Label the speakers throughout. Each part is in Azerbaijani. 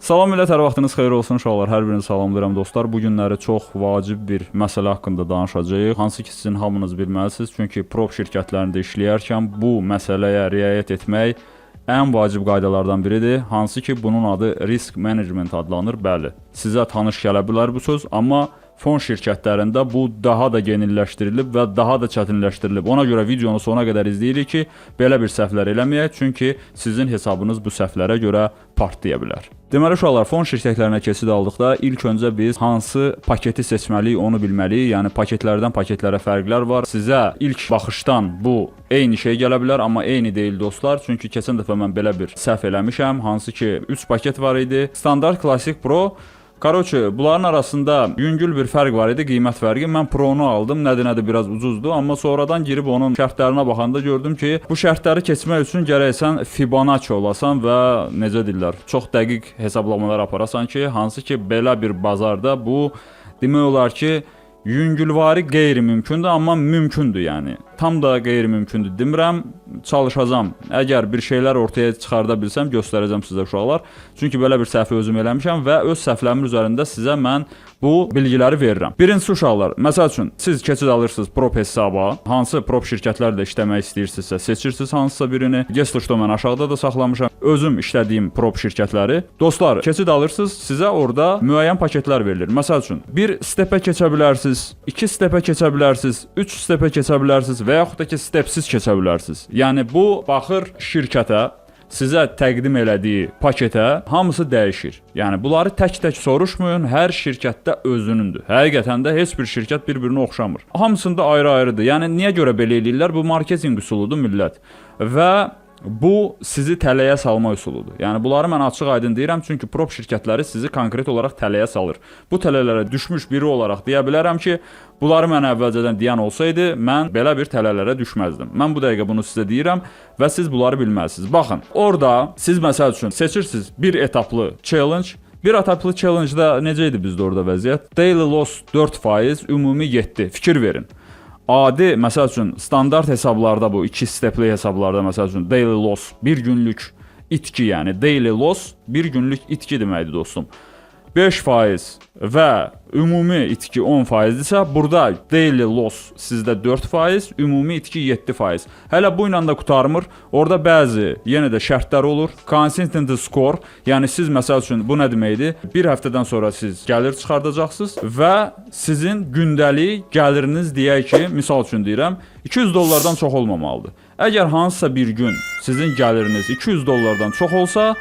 Speaker 1: Salam millət, hər vaxtınız xeyir olsun uşaqlar. Hər birini salamlayıram dostlar. Bu günləri çox vacib bir məsələ haqqında danışacağıq. Hansı ki sizin hamınız bilməlisiniz. Çünki prop şirkətlərində işləyərkən bu məsələyə riayət etmək ən vacib qaydalardan biridir. Hansı ki bunun adı risk management adlanır. Bəli, sizə tanış gələ bilər bu söz, amma fon şirkətlərində bu daha da genilləşdirilib və daha da çətinləşdirilib. Ona görə videonu sona qədər izləyirik ki, belə bir səhvlər eləməyək, çünki sizin hesabınız bu səhvlərə görə partlaya bilər. Deməli uşaqlar, fon şirkətlərinə keçid aldıqda ilk öncə biz hansı paketi seçməliyik onu bilməliyik. Yəni paketlərdən paketlərə fərqlər var. Sizə ilk baxışdan bu eyni şey gələ bilər, amma eyni deyil dostlar. Çünki keçən dəfə mən belə bir səhv eləmişəm. Hansı ki 3 paket var idi. Standart, Classic, Pro. Bunların arasında yüngül bir fərq var idi, qiymət fərqi. Mən Pro-nu aldım, nədir biraz ucuzdu, amma sonradan girib onun şərtlərinə baxanda gördüm ki, bu şərtləri keçmək üçün gərək sən Fibonacci olasan və necə deyirlər, çox dəqiq hesablamalar aparasan ki, hansı ki belə bir bazarda bu demək olar ki, yüngülvari qeyri-mümkündür, amma mümkündür yəni. Tam da qeyri-mümkündür demirəm, çalışacağam. Əgər bir şeylər ortaya çıxarda bilsəm, göstərəcəm sizə uşaqlar. Çünki belə bir səhvi özüm eləmişəm və öz səhvlərim üzərində sizə mən bu bilgiləri verirəm. Birincisi uşaqlar, məsəl üçün siz keçid alırsınız prop hesaba, hansı prop şirkətlərlə işləmək istəyirsinizsə seçirsiniz hansısa birini. Gestoşda mən aşağıda da saxlamışam özüm işlədiyim prop şirkətləri. Dostlar, keçid alırsınız, sizə orada müəyyən paketlər verilir. Məsəl üçün, bir stepə keçə bilərsiniz, 2 stepə keçə bilərsiniz, 3 stepə keçə bilərsiniz və yaxud da ki stepsiz keçə bilərsiniz. Yəni bu baxır şirkətə, sizə təqdim elədiyi paketə hamısı dəyişir. Yəni bunları tək-tək soruşmayın, hər şirkətdə özünündür. Həqiqətən də heç bir şirkət bir-birinə oxşamır. Hamısında ayrı-ayrıdır. Yəni niyə görə belə eləyirlər? Bu marketinq üsuludur millət. Və bu sizi tələyə salma üsuludur. Yəni bunları mən açıq-aydın deyirəm, çünki prop şirkətləri sizi konkret olaraq tələyə salır. Bu tələlərə düşmüş biri olaraq deyə bilərəm ki, bunları mən əvvəlcədən deyən olsaydı, mən belə bir tələlərə düşməzdim. Mən bu dəqiqə bunu sizə deyirəm və siz bunları bilməlisiniz. Baxın, orada siz məsəl üçün seçirsiniz bir etaplı challenge. Bir etaplı challenge-da necə idi bizdə orada vəziyyət? Daily loss 4%, ümumi 7%. Fikir verin. Adi, məsəl üçün, standart hesablarda bu, 2 stepli hesablarda, məsəl üçün, daily loss, bir günlük itki, yəni daily loss, bir günlük itki deməkdir dostum. 5% və ümumi itki 10%dirsə, burada daily loss sizdə 4%, ümumi itki 7%. Hələ bu ilə də qutarmır. Orada bəzi yenə də şərtlər olur. Consistent score, yəni siz məsəl üçün bu nə deməkdir? Bir həftədən sonra siz gəlir çıxardacaqsınız və sizin gündəlik gəliriniz deyək ki, misal üçün deyirəm, $200 çox olmamalıdır. Əgər hansısa bir gün sizin gəliriniz $200 çox olsa,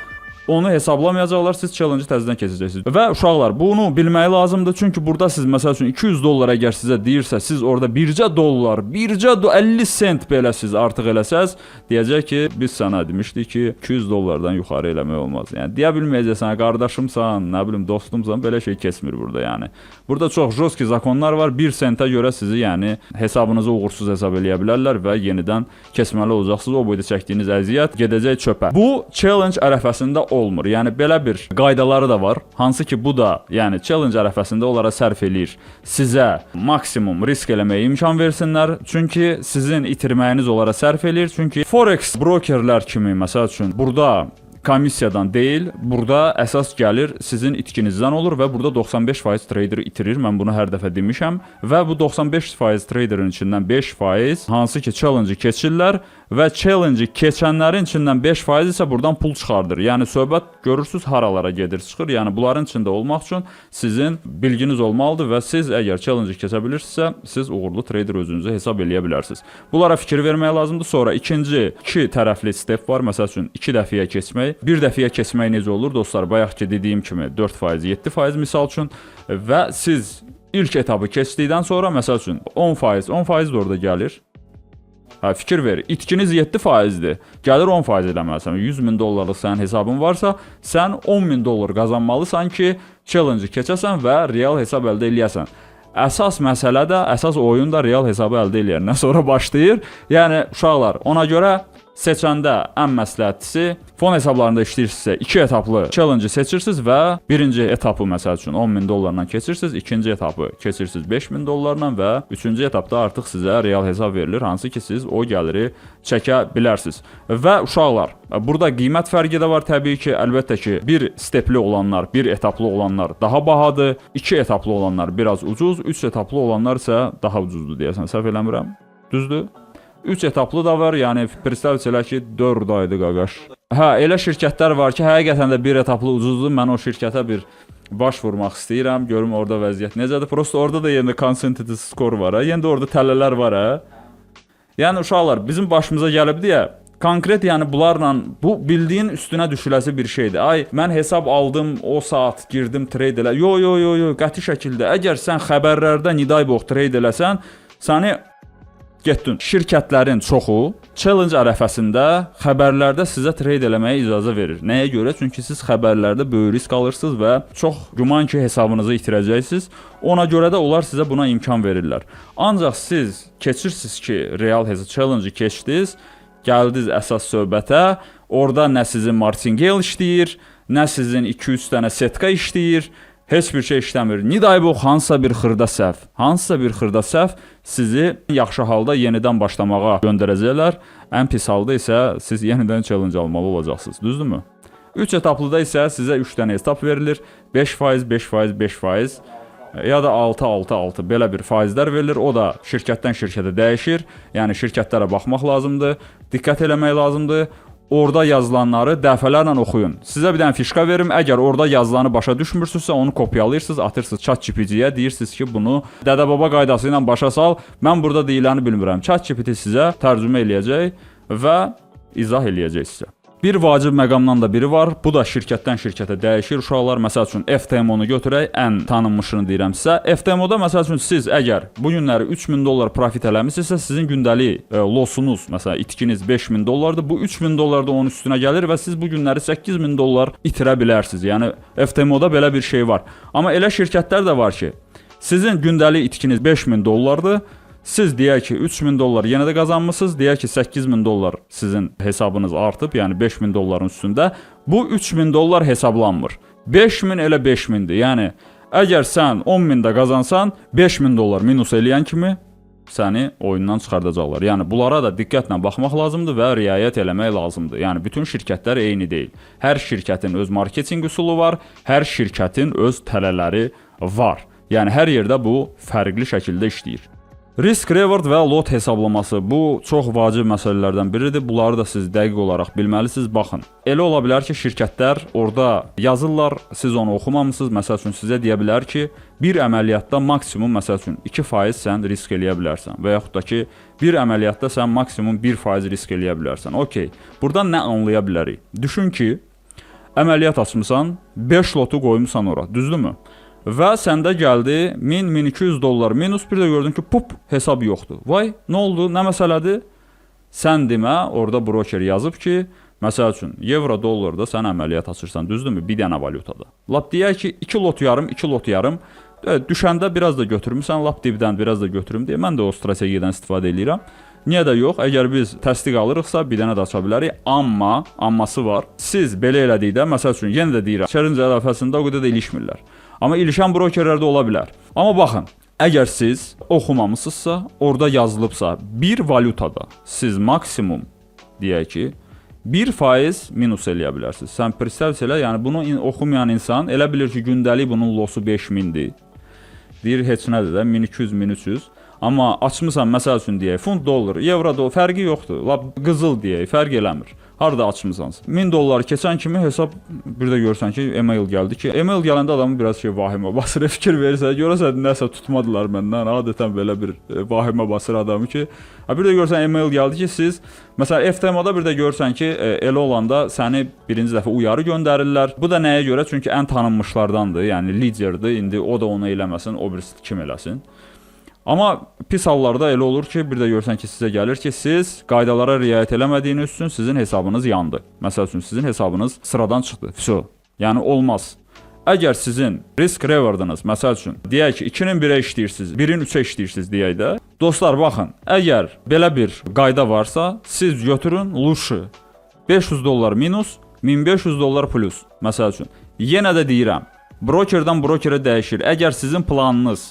Speaker 1: onu hesablamayacaqlar, siz challenge-ı təzədən keçəcəksiniz. Və uşaqlar, bunu bilmək lazımdır, çünki burada siz məsəl üçün $200 əgər sizə deyirsə, siz orada bircə 50 sent belə siz artıq eləsəz, deyəcək ki, biz sənə demişdik ki, $200 yuxarı eləmək olmaz. Yəni deyə bilməyəcəksən, qardaşımsan, nə bilim, dostumsan, belə şey keçmir burada yəni. Burada çox jostki zakonlar var. 1 sentə görə sizi yəni hesabınızı uğursuz hesab eləyə bilərlər və yenidən keçməli olacaqsınız. O boyda çəkdiyiniz əziyyət gedəcək çöpə. Bu challenge ərəfəsində olmur. Yəni belə bir qaydaları da var. Hansı ki bu da, yəni challenge ərəfəsində onlara sərf eləyir. Sizə maksimum risk eləməyə imkan versinlər. Çünki sizin itirməyiniz onlara sərf eləyir. Çünki forex brokerlər kimi məsəl üçün burada komissiyadan deyil, burada əsas gəlir sizin itkinizdən olur və burada 95% trader itirir. Mən bunu hər dəfə demişəm və bu 95% traderin içindən 5% hansı ki challenge-ı keçirlər və challenge-ı keçənlərin içindən 5% isə buradan pul çıxardır. Yəni söhbət görürsüz haralara gedir, çıxır. Yəni bunların içində olmaq üçün sizin bilginiz olmalıdır və siz əgər challenge-ı keçə bilirsinizsə, siz uğurlu trader özünüzü hesab eləyə bilərsiniz. Bunlara fikir vermək lazımdır. Sonra ikinci 2 tərəfli step var. Məsəl üçün 2 dəfəyə keçmək. Bir dəfəyə keçmək necə olur dostlar? Bayaqki dediyim kimi 4%, 7% misal üçün və siz ilk etabı keçdikdən sonra məsəl üçün 10% da orada gəlir. Fikir ver, itkiniz 7%dir, gəlir 10% eləməlisən. $100.000 sənin hesabın varsa, sən $10.000 qazanmalısan ki, challenge-ı keçəsən və real hesab əldə eləyəsən. Əsas məsələ də, əsas oyun da real hesabı əldə eləyəndən sonra başlayır. Yəni uşaqlar, ona görə seçəndə ən məsləhətlisi fon hesablarında işləyirsinizsə 2 etaplı challenge seçirsiniz və birinci etapı məsəl üçün 10.000 dollarla keçirsiniz, ikinci etapı keçirsiniz 5.000 dollarla və üçüncü etapda artıq sizə real hesab verilir, hansı ki siz o gəliri çəkə bilərsiniz. Və uşaqlar, burada qiymət fərqi də var təbii ki, əlbəttə ki, bir stepli olanlar, bir etaplı olanlar daha bahadır, 2 etaplı olanlar biraz ucuz, 3 etaplı olanlar isə daha ucuzdur deyəsən, səhv eləmirəm. Düzdür? 3 etaplı da var, yəni представьте elə ki 4 aydı qaqaş. Hə, elə şirkətlər var ki, həqiqətən də bir etaplı ucuzdur. Mən o şirkətə bir baş vurmaq istəyirəm, görüm orada vəziyyət necədir. Prosta orada da yenə consented score var, yenə də orada tələlər var, Yəni uşaqlar, bizim başımıza gəlib deyə konkret, yəni bunlarla bu bildiyin üstünə düşüləsi bir şeydir. Ay, mən hesab aldım, o saat girdim trade elə. Yo, qəti şəkildə. Əgər sən xəbərlərdə niday box trade eləsən, səni getdin. Şirkətlərin çoxu challenge ərəfəsində xəbərlərdə sizə trade eləməyə icazə verir. Nəyə görə? Çünki siz xəbərlərdə böyük risk alırsınız və çox güman ki, hesabınızı itirəcəksiniz. Ona görə də onlar sizə buna imkan verirlər. Ancaq siz keçirsiniz ki, real hesab challenge keçdiniz, gəldiniz əsas söhbətə, orada nə sizin martingale işləyir, nə sizin 2-3 dənə setka işləyir, heç bir şey işləmir. Nidaybox hansısa bir xırda səhv sizi yaxşı halda yenidən başlamağa göndərəcəklər. Ən pis halda isə siz yenidən challenge almalı olacaqsınız. Düzdürmü? 3 etaplıda isə sizə 3 dənə etap verilir. 5%, 5%, 5% ya da 6-6-6 belə bir faizlər verilir. O da şirkətdən şirkətə dəyişir. Yəni şirkətlərə baxmaq lazımdır, diqqət eləmək lazımdır. Orada yazılanları dəfələrlə oxuyun. Sizə bir dənə fişka verim. Əgər orada yazılanı başa düşmürsünüzsə, onu kopyalayırsınız, atırsınız ChatGPT-yə, deyirsiniz ki, bunu dədə-baba qaydası ilə başa sal. Mən burada deyiləni bilmirəm. ChatGPT sizə tərcümə eləyəcək və izah eləyəcək sizə. Bir vacib məqamdan da biri var. Bu da şirkətdən şirkətə dəyişir. Uşaqlar, məsəl üçün FTMO-nu götürək, ən tanınmışını deyirəm sizə. FTMO-da məsəl üçün siz əgər bu günləri 3000 dollar profit eləmisinizsə, sizin gündəlik losunuz, məsələn, itkiniz 5000 dollardır. Bu 3000 dollar da onun üstünə gəlir və siz bu günləri 8000 dollar itirə bilərsiniz. Yəni FTMO-da belə bir şey var. Amma elə şirkətlər də var ki, sizin gündəlik itkiniz 5000 dollardır. Siz deyək ki, 3000 dollar yenə də qazanmısınız, deyək ki, 8000 dollar sizin hesabınız artıb, yəni 5000 dolların üstündə. Bu 3000 dollar hesablanmır. 5000 elə 5000-dir. Yəni, əgər sən 10.000 də qazansan, 5000 dollar minus eləyən kimi səni oyundan çıxardacaqlar. Yəni, bunlara da diqqətlə baxmaq lazımdır və riayət eləmək lazımdır. Yəni, bütün şirkətlər eyni deyil. Hər şirkətin öz marketinq üsulu var, hər şirkətin öz tələləri var. Yəni, hər yerdə bu fərqli şəkildə işləyir. Risk, reward və lot hesablaması bu çox vacib məsələlərdən biridir. Bunları da siz dəqiq olaraq bilməlisiniz. Baxın, elə ola bilər ki, şirkətlər orada yazırlar, siz onu oxumamısınız. Məsəl üçün sizə deyə bilər ki, bir əməliyyatda maksimum məsəl üçün 2% sən risk eləyə bilərsən və yaxud da ki, bir əməliyyatda sən maksimum 1% risk eləyə bilərsən. Okey, buradan nə anlaya bilərik? Düşün ki, əməliyyat açmısan, 5 lotu qoymusan ora, düzdürmü? Və səndə gəldi 1000-1200 dollar minus, bir də gördün ki, pup, hesab yoxdur. Vay, nə oldu, nə məsələdir? Sən demə, orada broker yazıb ki, məsəl üçün, euro dollarda sən əməliyyat açırsan, düzdürmü? Bir dənə valyutada. Lap deyək ki, 2 lot yarım, düşəndə biraz da götürmüsən, lap dibdən biraz da götürüm deyə, mən də o strategiyadan istifadə edirəm. Niyə də yox? Əgər biz təsdiq alırıqsa, bir dənə də aça bilərik. Amması var. Siz belə elədikdə, məsəl üçün, yenə də deyirəm, şərin ərəfəsində o qədər də ilişmirlər. Amma ilişən brokerlər də ola bilər. Amma baxın, əgər siz oxumamısınızsa, orada yazılıbsa, bir valyutada siz maksimum, deyək ki, 1% minus eləyə bilərsiniz. Sən представь elə, yəni bunu oxumayan insan elə bilir ki, gündəlik bunun losu 5000-dir. Deyir, heç nədir də, 1200, 1300. Amma açmısan, məsəl üçün deyək, funt dollar, euro dollar, fərqi yoxdur. Lap qızıl deyək, fərq eləmir. Harada açmısanız. 1000 dollar keçən kimi hesab bir də görsən ki, email gəldi ki, email gələndə adamın biraz vahimə basır, fikir verirsə, görəsən nəsə tutmadılar məndən, adətən belə bir vahimə basır adamı ki, bir də görsən email gəldi ki, siz, məsələn, FTMO-da bir də görsən ki, elə olanda səni birinci dəfə uyarı göndərirlər. Bu da nəyə görə? Çünki ən tanınmışlardandır, yəni liderdir, indi o da onu eləməsin, o birisi kim eləsin. Amma pis hallarda elə olur ki, bir də görsən ki, sizə gəlir ki, siz qaydalara riayət eləmədiyiniz üçün sizin hesabınız yandı. Məsəl üçün, sizin hesabınız sıradan çıxdı. Vəsə, yəni olmaz. Əgər sizin risk rewardınız, məsəl üçün, deyək ki, 2-nin 1-ə işləyirsiniz, 1-in 3-ə işləyirsiniz deyək də, Dostlar, baxın, əgər belə bir qayda varsa, siz götürün Lushi. 500 dollar minus, 1500 dollar plus. Məsəl üçün, yenə də deyirəm, brokerdən brokerə dəyişir. Əgər sizin planınız,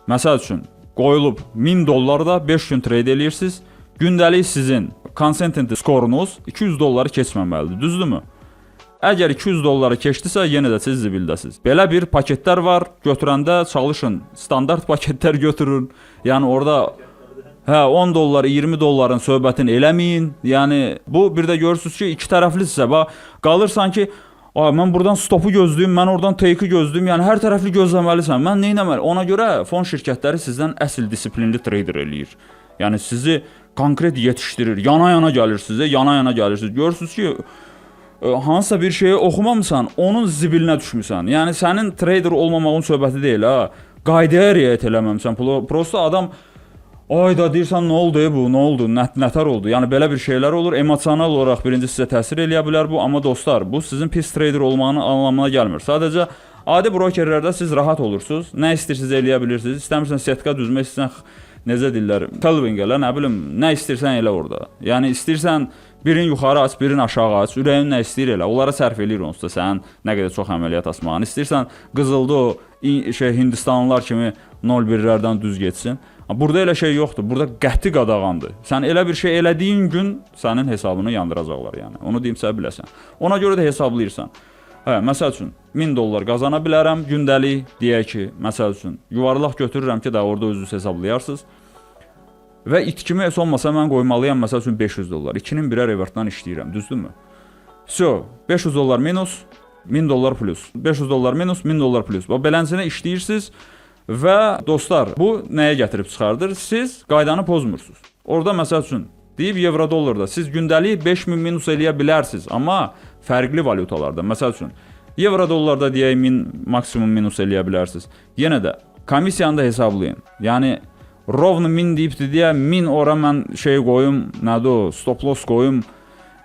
Speaker 1: məsəl üçün, qoyulub 1000 dollarda 5 gün trade eləyirsiniz, gündəlik sizin consenting skorunuz 200 dolları keçməməlidir, düzdürmü? Əgər 200 dolları keçdisə, yenə də siz zibildəsiz. Belə bir paketlər var, götürəndə çalışın, standart paketlər götürün. Yəni orada 10 dollar, 20 dolların söhbətini eləməyin. Yəni bu bir də görürsüz ki, iki tərəflidirsə, qalırsan ki, mən buradan stopu gözləyim, mən oradan take-i gözləyim. Yəni hər tərəfli gözləməlisən. Mən nə etməliyəm? Ona görə fon şirkətləri sizdən əsl disiplinli trader eləyir. Yəni sizi konkret yetişdirir. Yana-yana gəlirsiniz, yana-yana gəlirsiniz. Görürsüz ki, hansısa bir şeyi oxumamısan, onun zibilinə düşmüsən. Yəni sənin trader olmamağın söhbəti deyil ha. Qaydaya riayət eləməmisən. Prosta adam ayda deyirsən, nə oldu bu, nə oldu, nətər oldu. Yəni belə bir şeylər olur. Emosional olaraq birinci sizə təsir eləyə bilər bu, amma dostlar, bu sizin pis trader olmağının anlamına gəlmir. Sadəcə adi brokerlərdə siz rahat olursunuz. Nə istəyirsiniz eləyə bilirsiniz. İstəmirsən setka düzmək, istəyirsən necə deyirlər, telving elə, nə bilim, nə istəyirsən elə orada. Yəni istəyirsən birini yuxarı aç, birini aşağı aç, ürəyin nə istəyir elə. Onlara sərf eləyir onsuz da sənin nə qədər çox əməliyyat açmağını. İstəyirsən qızılda o Hindistanlılar kimi 0-1-lərdən düz getsin. Burada elə şey yoxdur. Burada qəti qadağandır. Sən elə bir şey elədiyin gün sənin hesabını yandıracaqlar yəni. Onu deyim sən biləsən. Ona görə də hesablayırsan. Məsəl üçün 1000 dollar qazana bilərəm gündəlik, deyək ki, məsəl üçün yuvarlaq götürürəm ki, da orada özünüz hesablayarsınız. Və itkimi heç olmasa mən qoymalıyam məsəl üçün 500 dollar. 2-nin birə revertdan işləyirəm, düzdürmü? 500 dollar minus, 1000 dollar plus. 500 dollar minus, 1000 dollar plus. Beləncə işləyirsiniz və dostlar, bu nəyə gətirib çıxardır? Siz qaydanı pozmursunuz. Orada məsəl üçün deyib evro dollarda siz gündəlik 5000 minus eləyə bilərsiniz, amma fərqli valyutalarda. Məsəl üçün evro dollarda deyək 1000 maksimum minus eləyə bilərsiniz. Yenə də komissiyanı da hesablayın. Yəni rovno 1000 deyibdi deyə 1000 ora mən şey qoyum, nədir o, stop loss qoyum.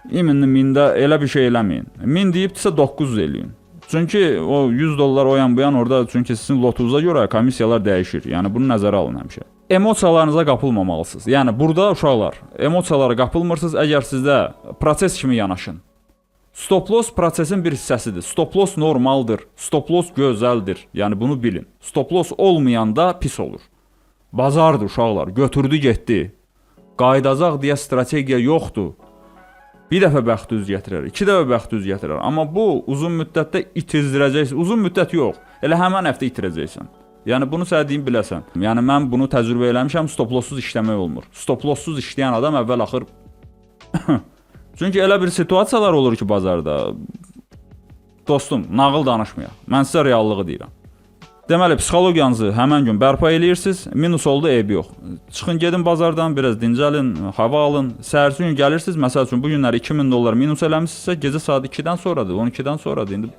Speaker 1: 1000-də elə bir şey eləməyin. 1000 deyibdisə 900 eləyin. Çünki o 100 dollar o yan bu yan orada, çünki sizin lotunuza görə komissiyalar dəyişir. Yəni bunu nəzərə alın həmişə. Emosiyalarınıza qapılmamalısınız. Yəni burada uşaqlar, emosiyalara qapılmırsınız əgər sizdə proses kimi yanaşın. Stop loss prosesin bir hissəsidir. Stop loss normaldır. Stop loss gözəldir. Yəni bunu bilin. Stop loss olmayanda pis olur. Bazardır uşaqlar. Götürdü getdi. Qaydacaq deyə strategiya yoxdur. Bir dəfə bəxt düz gətirər, 2 dəfə bəxt düz gətirər. Amma bu uzun müddətdə itizdirəcəksən. Uzun müddət yox. Elə həmin həftə itirəcəksən. Yəni bunu sənə deyim biləsən. Yəni mən bunu təcrübə eləmişəm, stop lossuz işləmək olmur. Stop lossuz işləyən adam əvvəl axır. Çünki elə bir situasiyalar olur ki bazarda. Dostum, nağıl danışmayaq. Mən sizə reallığı deyirəm. Deməli, psixologiyanızı həmən gün bərpa eləyirsiniz, minus oldu, eybi yox. Çıxın gedin bazardan, biraz dincəlin, hava alın. Səhərsi gün gəlirsiniz, məsəl üçün bu günlər 2000 dollar minus eləmişsinizsə, gecə saat 2-dən sonradır, 12-dən sonradır. İndi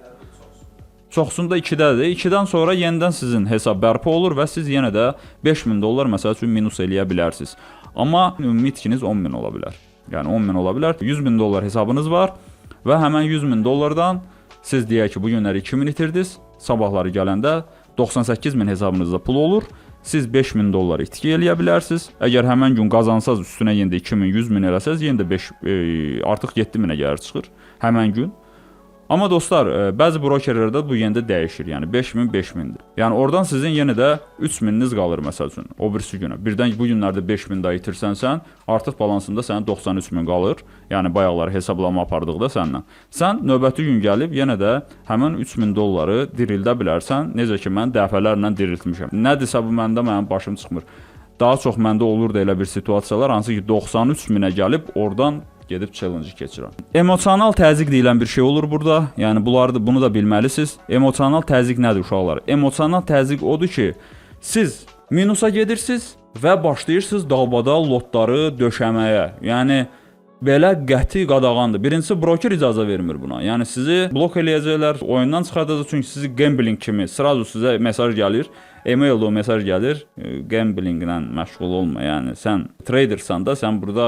Speaker 1: çoxsunda 2-dədir. 2-dən sonra yenidən sizin hesab bərpa olur və siz yenə də 5000 dollar məsəl üçün minus eləyə bilərsiniz. Amma ümumi itkiniz 10.000 ola bilər. Yəni 10.000 ola bilər. 100.000 dollar hesabınız var və həmən 100.000 dollardan siz deyək ki, bu günləri 2000 itirdiniz, sabahları gələndə 98.000 hesabınızda pul olur. Siz 5.000 dollar itki eləyə bilərsiniz. Əgər həmən gün qazansaz üstünə yenə də 2000, 100.000 eləsəz, yenə də artıq 7.000-ə gəlir çıxır həmən gün. Amma dostlar, bəzi brokerlərdə bu yenə də dəyişir. Yəni 5000, 5000-dir. Yəni oradan sizin yenə də 3000-niz qalır məsəl üçün o birisi günə. Birdən bu günlərdə 5000 də itirsənsən, artıq balansında sənin 93.000 qalır. Yəni bayaqları hesablama apardıqda səndən. Sən növbəti gün gəlib yenə də həmin 3000 dolları dirildə bilərsən. Necə ki mən dəfələrlə diriltmişəm. Nədirsə bu mənim başım çıxmır. Daha çox məndə olurdu elə bir situasiyalar, hansı ki 93.000-ə gəlib oradan gedib challenge keçirəm. Emosional təzyiq deyilən bir şey olur burada. Yəni bunu da bilməlisiniz. Emosional təzyiq nədir uşaqlar? Emosional təzyiq odur ki, siz minusa gedirsiniz və başlayırsınız dalbadal lotları döşəməyə. Yəni belə qəti qadağandır. Birincisi broker icazə vermir buna. Yəni sizi blok eləyəcəklər, oyundan çıxardacaq, çünki sizi gambling kimi sırazu sizə mesaj gəlir. E-maildə o mesaj gəlir, gamblinglə məşğul olma. Yəni sən tradersan da, sən burada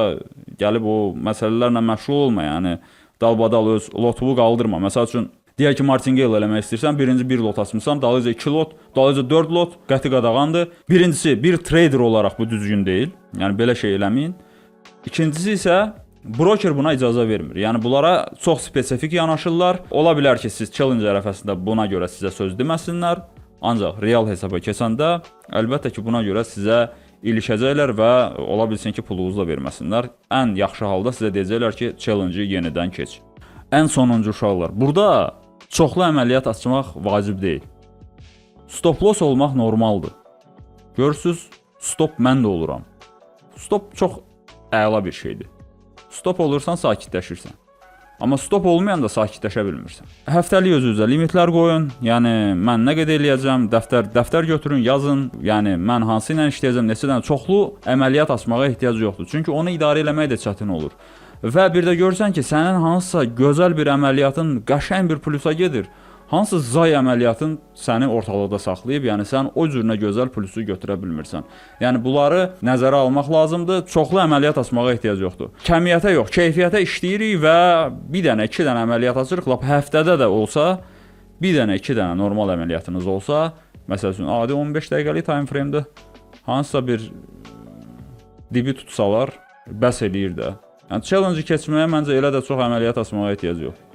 Speaker 1: gəlib o məsələlərlə məşğul olma. Yəni dalbadal öz lotuvu qaldırma. Məsəl üçün Deyək ki, martingale eləmək istəyirsən, birinci 1 lot açmısan, dalınca 2 lot, dalınca 4 lot, qəti qadağandır. Birincisi, bir trader olaraq bu düzgün deyil. Yəni belə şey eləməyin. İkincisi isə broker buna icazə vermir. Yəni bunlara çox spesifik yanaşırlar. Ola bilər ki, siz challenge ərəfəsində buna görə sizə söz deməsinlər. Ancaq real hesaba keçəndə əlbəttə ki, buna görə sizə ilişəcəklər və ola bilsin ki, pulunuzu da verməsinlər. Ən yaxşı halda sizə deyəcəklər ki, challenge-i yenidən keç. Ən sonuncu uşaqlar. Burada çoxlu əməliyyat açmaq vacib deyil. Stop loss olmaq normaldır. Görürsüz, stop mən də oluram. Stop çox əla bir şeydir. Stop olursan sakitləşirsən. Amma stop olmayanda sakitləşə bilmirsən. Həftəlik özünüzə limitlər qoyun. Yəni mən nə qədər eləyəcəm, dəftər götürün, yazın. Yəni mən hansı ilə işləyəcəm, neçə dənə çoxlu əməliyyat açmağa ehtiyac yoxdur. Çünki onu idarə etmək də çətin olur. Və bir də görürsən ki, sənin hansısa gözəl bir əməliyyatın qəşəng bir plusa gedir. Hansı zay əməliyyatın səni ortalıqda saxlayıb, yəni sən o cürünə gözəl plusu götürə bilmirsən. Yəni bunları nəzərə almaq lazımdır. Çoxlu əməliyyat açmağa ehtiyac yoxdur. Kəmiyyətə yox, keyfiyyətə işləyirik və bir dənə, 2 dənə əməliyyat açırıq. Lap həftədə də olsa, bir dənə, 2 dənə normal əməliyyatınız olsa, məsəl üçün adi 15 dəqiqəlik time frame-də hansısa bir dibi tutsalar, bəs eləyir də. Yəni challenge keçməyə məncə elə də çox əməliyyat açmağa ehtiyac yoxdur.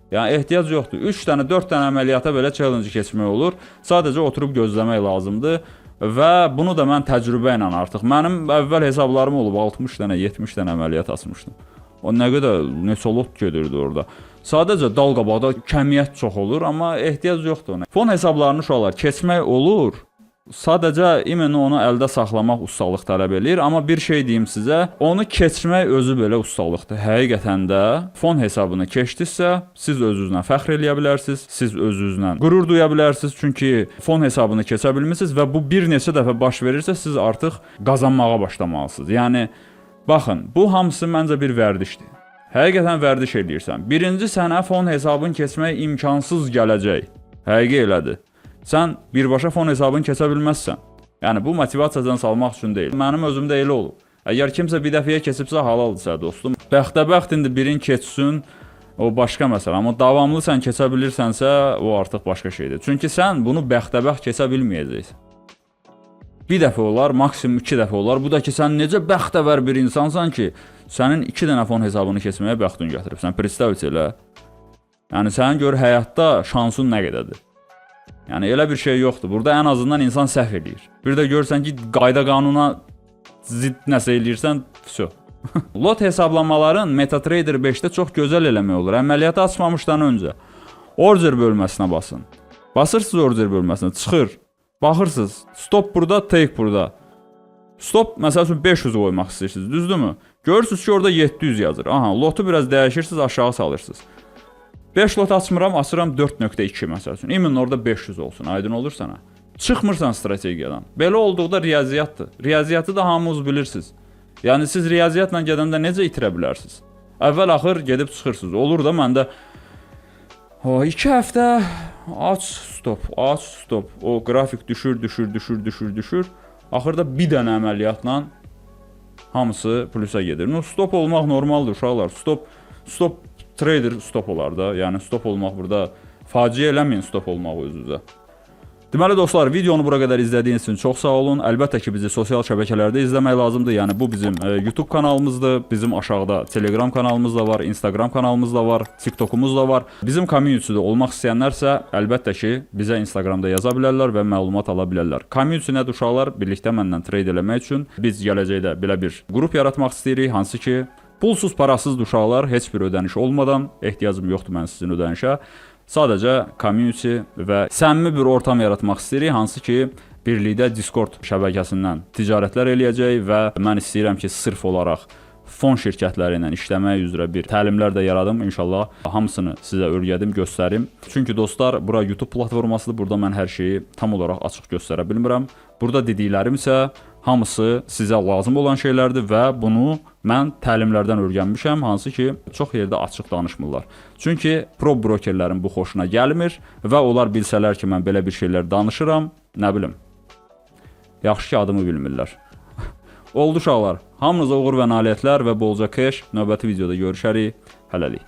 Speaker 1: Yəni ehtiyac yoxdur. 3 dənə, 4 dənə əməliyyata belə challenge keçmək olur. Sadəcə oturub gözləmək lazımdır və bunu da mən təcrübə ilə artıq. Mənim əvvəl hesablarım olub 60 dənə, 70 dənə əməliyyat açmışdım. O nə qədər neçə lot gedirdi orada. Sadəcə dal qabaqda kəmiyyət çox olur, amma ehtiyac yoxdur ona. Fon hesablarını uşaqlar keçmək olur. Sadəcə imенно onu əldə saxlamaq ustalıq tələb eləyir, amma bir şey deyim sizə, onu keçmək özü belə ustalıqdır. Həqiqətən də fon hesabını keçdinizsə, siz özünüzlə fəxr eləyə bilərsiniz, siz özünüzlə qürur duya bilərsiniz, çünki fon hesabını keçə bilmisiniz və bu bir neçə dəfə baş verirsə, siz artıq qazanmağa başlamalısınız. Yəni baxın, bu hamısı məncə bir vərdişdir. Həqiqətən vərdiş eləyirsən. Birinci sənə fon hesabını keçmək imkansız gələcək. Həqiqi elədir. Sən birbaşa fon hesabını keçə bilməzsən. Yəni bu motivasiyadan salmaq üçün deyil. Mənim özümdə elə olub. Əgər kimsə bir dəfəyə keçibsə halaldır dostum. Bəxtəbəxt indi birin keçsin, o başqa məsələ. Amma davamlı sən keçə bilirsənsə, o artıq başqa şeydir. Çünki sən bunu bəxtəbəxt keçə bilməyəcəksən. Bir dəfə olar, maksimum 2 dəfə olar. Bu da ki, sən necə bəxtəvər bir insansan ki, sənin 2 dənə fon hesabını keçməyə bəxtün gətirib. Sən представь elə. Yəni sənin gör həyatda şansın nə qədərdir. Yəni elə bir şey yoxdur. Burada ən azından insan səhv eləyir. Bir də görsən ki, qayda qanuna zidd nəsə eləyirsən, vəsə. Lot hesablamaların MetaTrader 5-də çox gözəl eləmək olur. Əməliyyatı açmamışdan öncə order bölməsinə basın. Basırsınız order bölməsinə, çıxır. Baxırsınız, stop burada, take burada. Stop məsəl üçün 500 qoymaq istəyirsiniz, düzdürmü? Görürsünüz ki, orada 700 yazır. Aha, lotu biraz dəyişirsiniz, aşağı salırsınız. 5 lot açmıram, açıram 4.2 məsəl üçün. İmенно orada 500 olsun, aydın olur sənə. Çıxmırsan strategiyadan. Belə olduqda riyaziyyatdır. Riyaziyyatı da hamınız bilirsiniz. Yəni siz riyaziyyatla gedəndə necə itirə bilərsiniz? Əvvəl-axır gedib çıxırsınız. Olur da məndə 2 həftə aç stop. O qrafik düşür. Axırda bir dənə əməliyyatla hamısı plusa gedir. Stop olmaq normaldır uşaqlar. Stop trader stop olar da. Yəni stop olmaq burada faciə eləməyin stop olmaq özünüzə. Deməli dostlar, videonu bura qədər izlədiyiniz üçün çox sağ olun. Əlbəttə ki, bizi sosial şəbəkələrdə izləmək lazımdır. Yəni bu bizim YouTube kanalımızdır. Bizim aşağıda Telegram kanalımız da var, Instagram kanalımız da var, TikTokumuz da var. Bizim community-də olmaq istəyənlərsə, əlbəttə ki, bizə Instagramda yaza bilərlər və məlumat ala bilərlər. Community nədir uşaqlar? Birlikdə mənlə trade eləmək üçün biz gələcəkdə belə bir qrup yaratmaq istəyirik, hansı ki, pulsuz, parasız uşaqlar, heç bir ödəniş olmadan, ehtiyacım yoxdur mən sizin ödənişə. Sadəcə community və səmimi bir ortam yaratmaq istəyirik, hansı ki, birlikdə Discord şəbəkəsindən ticarətlər eləyəcək və mən istəyirəm ki, sırf olaraq fon şirkətləri ilə işləmək üzrə bir təlimlər də yaradım. İnşallah hamısını sizə öyrədim, göstərim. Çünki dostlar, bura YouTube platformasıdır. Burada mən hər şeyi tam olaraq açıq göstərə bilmirəm. Burada dediklərim isə hamısı sizə lazım olan şeylərdir və bunu mən təlimlərdən öyrənmişəm, hansı ki, çox yerdə açıq danışmırlar. Çünki pro brokerlərin bu xoşuna gəlmir və onlar bilsələr ki, mən belə bir şeylər danışıram, nə bilim, yaxşı ki, adımı bilmirlər. Oldu uşaqlar, hamınıza uğur və nailiyyətlər və bolca keş. Növbəti videoda görüşərik. Hələlik.